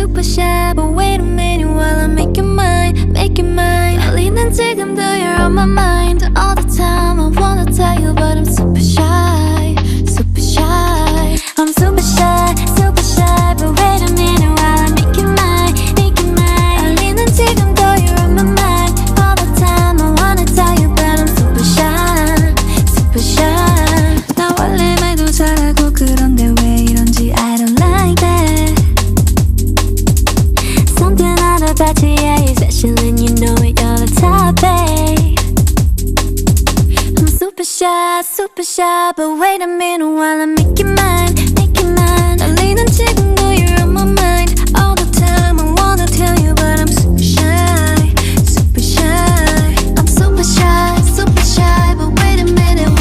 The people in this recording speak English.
super shy, but wait a minute while I make it mine, make it mine. 떨리는 지금도 you're on my mind all the time. I wanna tell you, but I'm super shy, super shy. I'm super shy, but wait a minute while I make it mine, make it mine. 떨리는 지금도 you're on my mind all the time. I wanna tell you, but I'm super shy, super shy. 나 원래 말도 잘하고 그런데 왜 이런지 I don't like that. Something out about you, yeah, you're special and you know it, you're the top, babe. I'm super shy, but wait a minute while I make it mine.